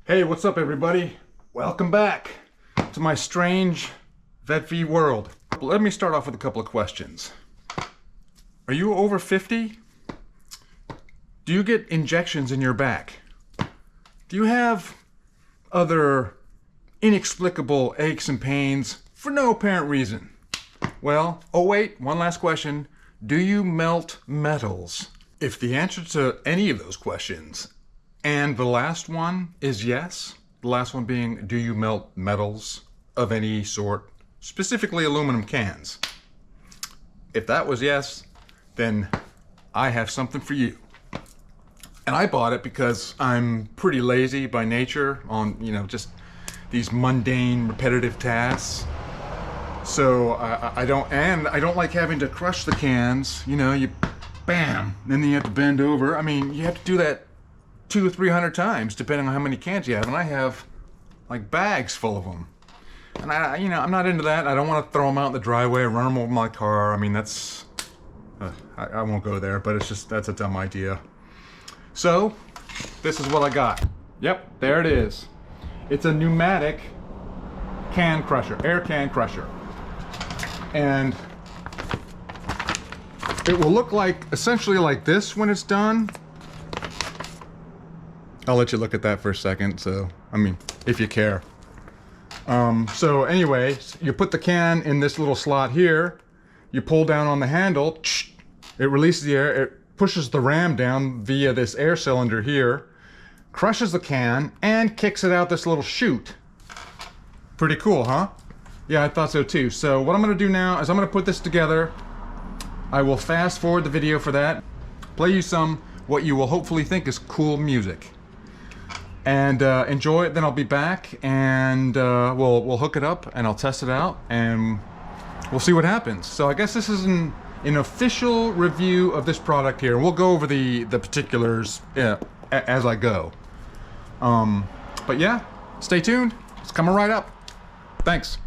Hey, what's up everybody? Welcome back to my strange vet feed world. Let me start off with a couple of questions. Are you over 50? Do you get injections in your back? Do you have other inexplicable aches and pains for no apparent reason? Well, oh wait, one last question. Do you melt metals? If the answer to any of those questions and the last one is yes, the last one being, do you melt metals of any sort, specifically aluminum cans? If that was yes, then I have something for you. And I bought it because I'm pretty lazy by nature on, just these mundane, repetitive tasks. So I don't like having to crush the cans. You bam, then you have to bend over. I mean, you have to do that 200 or 300 times depending on how many cans you have, and I have like bags full of them. And I'm not into that. I don't want to throw them out in the driveway, run them over my car. I mean, that's I won't go there, but that's a dumb idea. So this is what I got. Yep, there it is. It's a pneumatic can crusher, air can crusher. And it will look like essentially like this when it's done. I'll let you look at that for a second. So, I mean, if you care. So anyway, you put the can in this little slot here. You pull down on the handle. It releases the air. It pushes the ram down via this air cylinder here, crushes the can, and kicks it out this little chute. Pretty cool, huh? Yeah, I thought so too. So what I'm going to do now is I'm going to put this together. I will fast forward the video for that, play you some what you will hopefully think is cool music, and enjoy it. Then I'll be back and we'll hook it up and I'll test it out and we'll see what happens. So I guess this is an official review of this product here. We'll go over the particulars as I go. But yeah, stay tuned. It's coming right up. Thanks.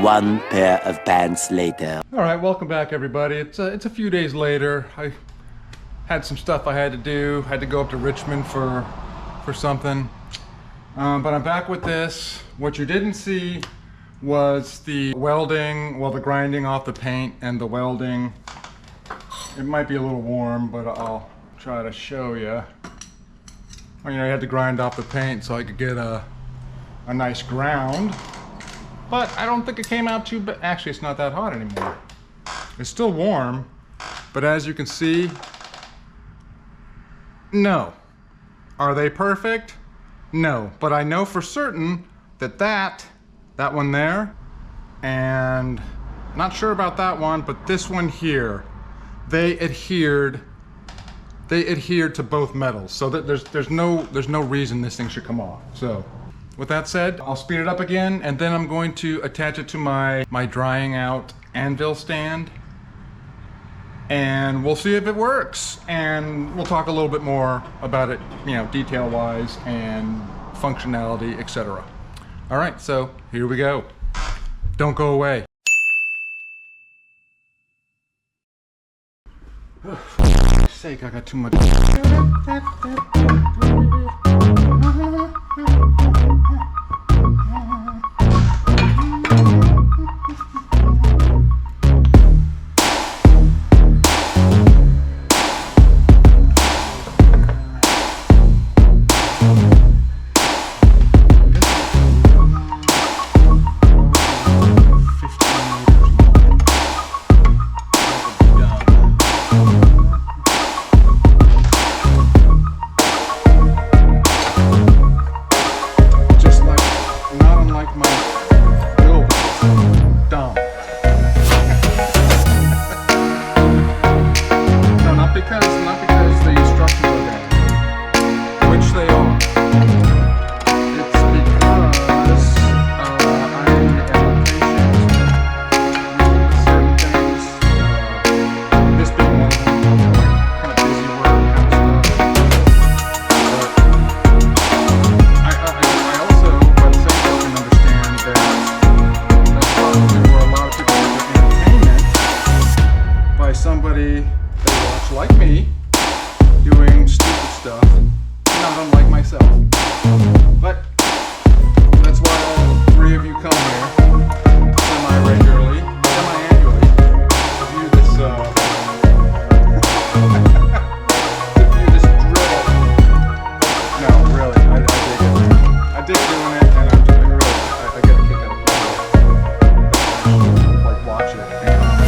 one pair of pants later. All right, welcome back, everybody. It's a few days later. I had some stuff I had to do. Had to go up to Richmond for something. But I'm back with this. What you didn't see was the welding, well, the grinding off the paint and the welding. It might be a little warm, but I'll try to show you. Well, you know, I had to grind off the paint so I could get a nice ground. But I don't think it came out too bad. Actually, it's not that hot anymore. It's still warm, but as you can see, no. Are they perfect? No, but I know for certain that that one there, and not sure about that one, but this one here, they adhered to both metals, so that there's no reason this thing should come off. So with that said, I'll speed it up again, and then I'm going to attach it to my drying out anvil stand, and we'll see if it works, and we'll talk a little bit more about it, you know, detail wise and functionality, etc. All right, so here we go. Don't go away. For fuck's sake, I got too much. Somebody they watch like me doing stupid stuff, not unlike myself. But that's why all three of you come here semi-regularly, semi-annually to view this to view this drill. No, really, I dig it. I dig doing it, and I get a kick out of it. Like watch it and comment.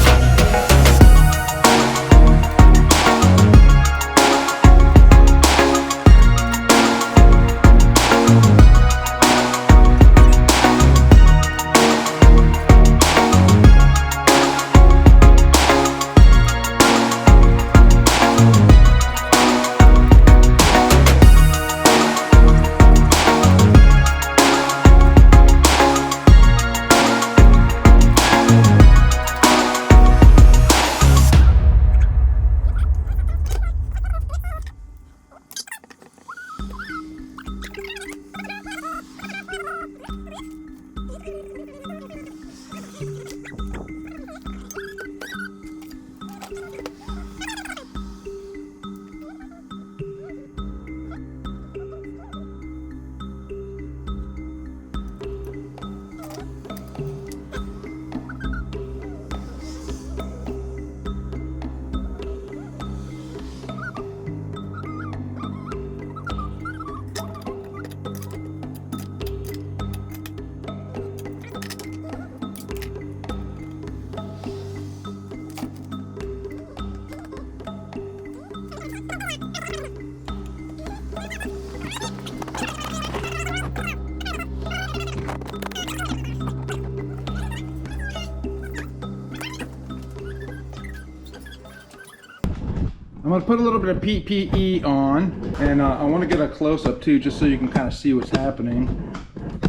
I'm going to put a little bit of PPE on, and I want to get a close-up too, just so you can kind of see what's happening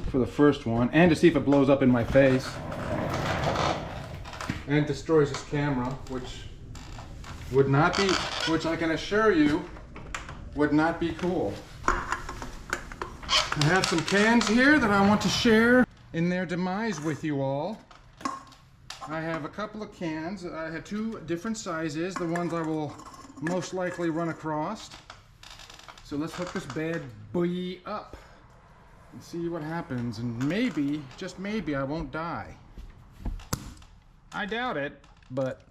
for the first one, and to see if it blows up in my face and destroys this camera, which would not be, which I can assure you would not be cool. I have some cans here that I want to share in their demise with you all. I have a couple of cans. I have two different sizes, the ones I will most likely run across. So let's hook this bad boy up and see what happens, and maybe, just maybe, I won't die. I doubt it, but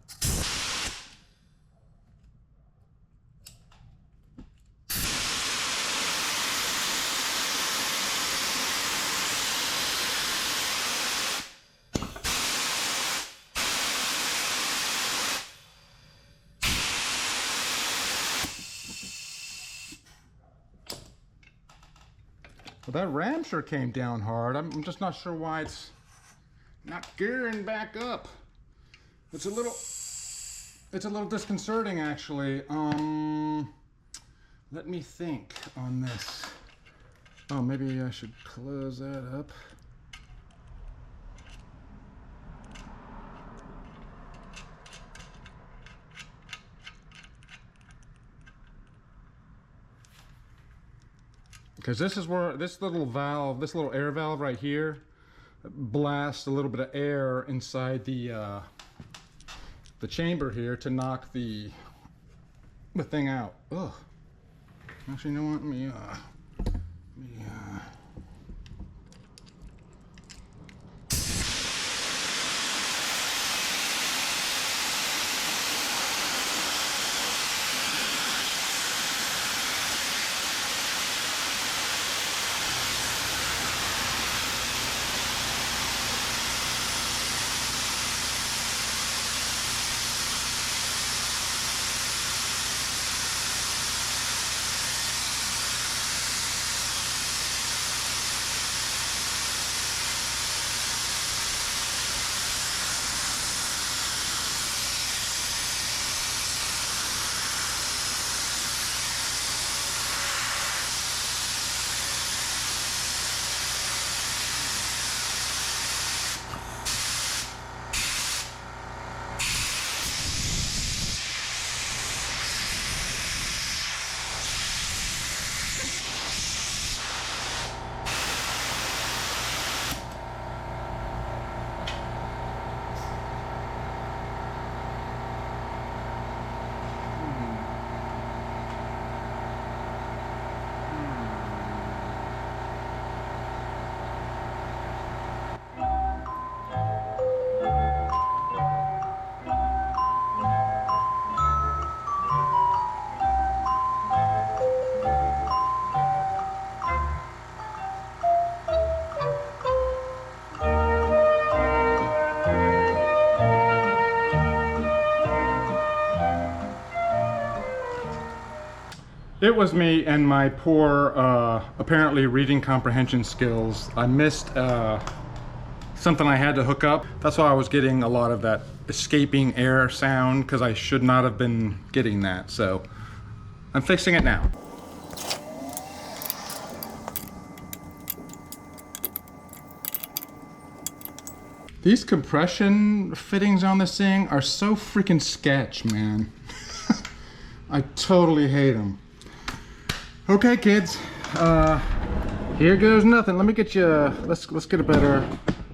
well, that ram sure came down hard. I'm just not sure why it's not gearing back up. It's a little disconcerting, actually. Let me think on this. Oh, maybe I should close that up. Because this is where this little valve, this little air valve right here, blasts a little bit of air inside the chamber here to knock the thing out. Ugh. Actually, you know what? Let me It was me and my poor, apparently reading comprehension skills. I missed something I had to hook up. That's why I was getting a lot of that escaping air sound, because I should not have been getting that. So I'm fixing it now. These compression fittings on this thing are so freaking sketch, man. I totally hate them. Okay, kids, here goes nothing. Let me get you, let's get a better,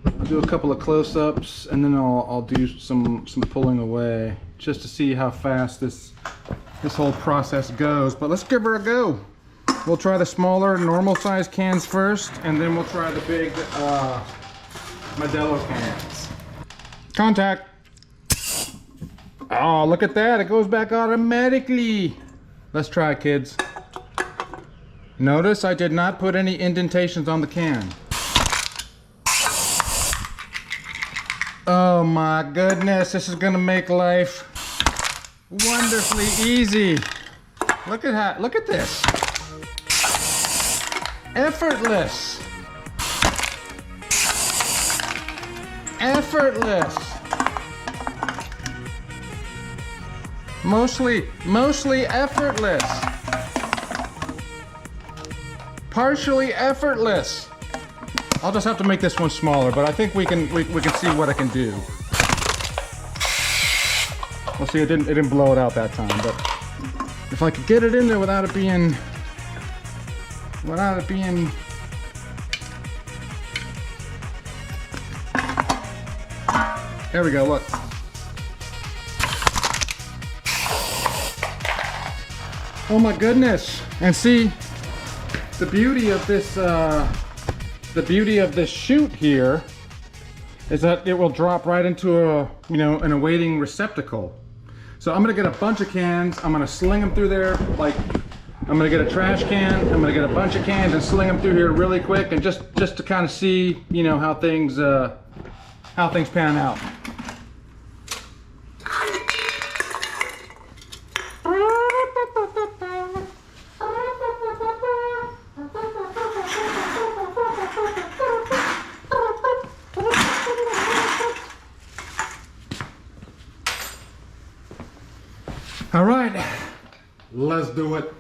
I'll do a couple of close-ups, and then I'll do some pulling away, just to see how fast this whole process goes. But let's give her a go. We'll try the smaller, normal-sized cans first, and then we'll try the big Modelo cans. Contact. Oh, look at that, it goes back automatically. Let's try it, kids. Notice I did not put any indentations on the can. Oh my goodness, this is gonna make life wonderfully easy. Look at this. Effortless. Effortless. Mostly effortless. Partially effortless. I'll just have to make this one smaller, but I think we can see what it can do. We'll see. It didn't blow it out that time, but if I could get it in there without it being Here we go, look. Oh my goodness. And see, the beauty of this chute here is that it will drop right into a, an awaiting receptacle. So I'm gonna get a bunch of cans, I'm gonna sling them through there, like, I'm gonna get a trash can, I'm gonna get a bunch of cans and sling them through here really quick, and just to kind of see, how things pan out. All right, let's do it.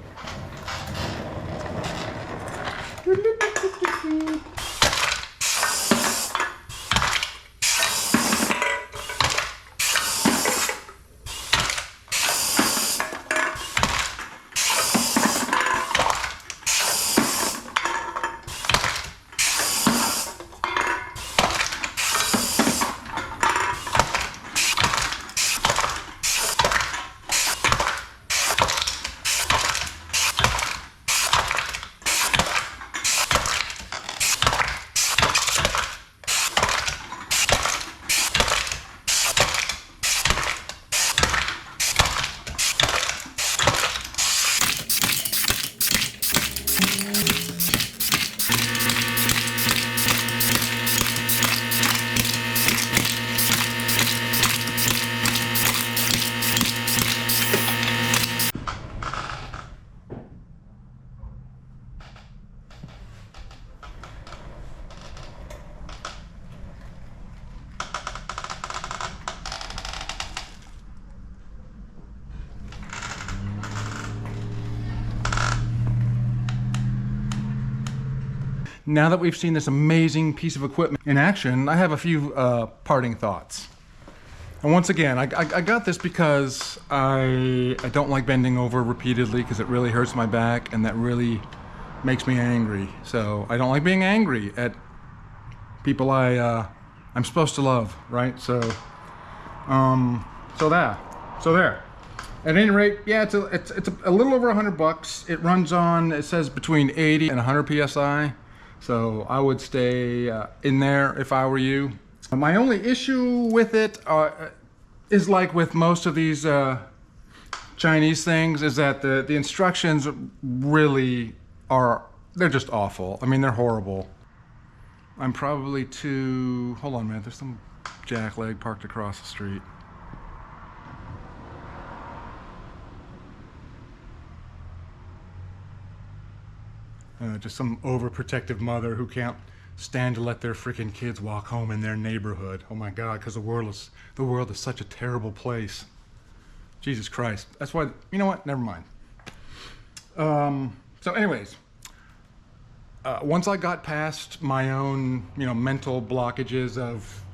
Now that we've seen this amazing piece of equipment in action, I have a few parting thoughts. And once again, I got this because I don't like bending over repeatedly because it really hurts my back and that really makes me angry. So I don't like being angry at people I'm supposed to love, right? So there. At any rate, yeah, it's a little over $100. It runs on, it says between 80 and 100 PSI. So I would stay in there if I were you. My only issue with it is like with most of these Chinese things, is that the instructions really they're just awful. I mean, they're horrible. I'm probably too, hold on man, there's some jackleg parked across the street. Just some overprotective mother who can't stand to let their freaking kids walk home in their neighborhood. Oh my God, because the world is such a terrible place. Jesus Christ. That's why, you know what? Never mind. So anyways, once I got past my own, mental blockages of,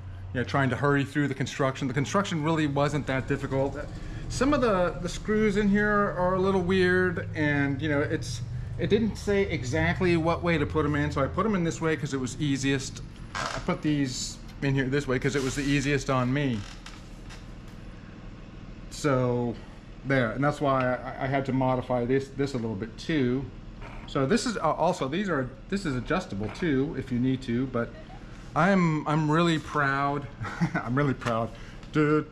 trying to hurry through the construction really wasn't that difficult. Some of the screws in here are a little weird, and it didn't say exactly what way to put them in, so I put them in this way because it was easiest. I put these in here this way because it was the easiest on me. So there, and that's why I had to modify this a little bit too. So this is also, this is adjustable too if you need to, but I'm really proud. I'm really proud. No,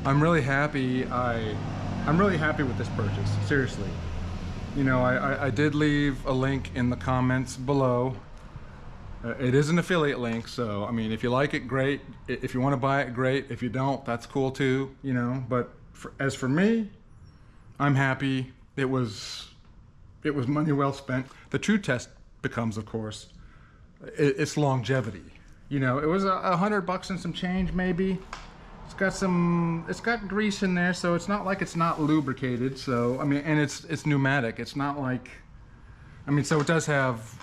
I'm really happy. I'm really happy with this purchase, seriously. I did leave a link in the comments below. It is an affiliate link, so I mean, if you like it, great. If you want to buy it, great. If you don't, that's cool too, But as for me, I'm happy. It was money well spent. The true test becomes, of course, its longevity. It was $100 and some change, maybe. It's got grease in there, so it's not like it's not lubricated. So I mean, and it's pneumatic. It's not like, I mean, so it does have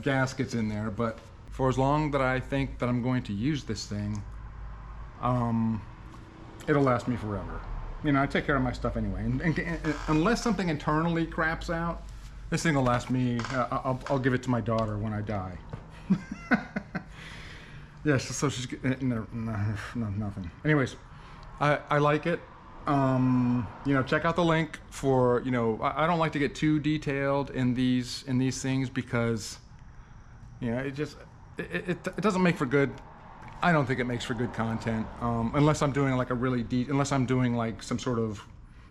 gaskets in there, but for as long that I think that I'm going to use this thing, it'll last me forever. I take care of my stuff anyway, and unless something internally craps out, this thing will last me. I'll give it to my daughter when I die. Yes, so she's no, nothing. Anyways, I like it. You know, check out the link for, you know, I don't like to get too detailed in these things because, you know, it doesn't make for good. I don't think it makes for good content unless I'm doing like unless I'm doing like some sort of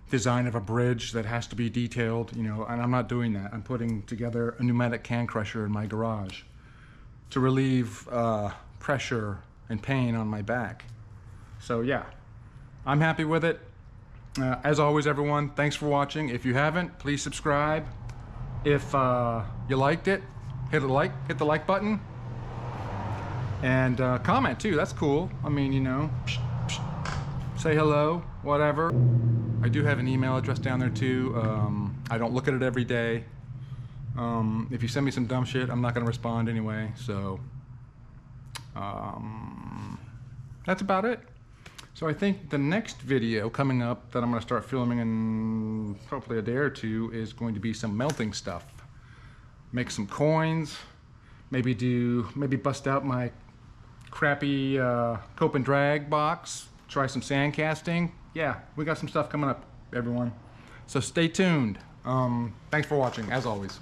design of a bridge that has to be detailed, you know, and I'm not doing that. I'm putting together a pneumatic can crusher in my garage to relieve pressure and pain on my back. So yeah, I'm happy with it. As always, everyone, thanks for watching. If you haven't, please subscribe. If you liked it, hit the like button. And comment too, that's cool. I mean, you know, say hello, whatever. I do have an email address down there too. I don't look at it every day. If you send me some dumb shit, I'm not gonna respond anyway, so that's about it. So I think the next video coming up that I'm gonna start filming in hopefully a day or two is going to be some melting stuff. Make some coins, maybe bust out my crappy cope and drag box, try some sand casting. Yeah, we got some stuff coming up, everyone. So stay tuned. Thanks for watching, as always.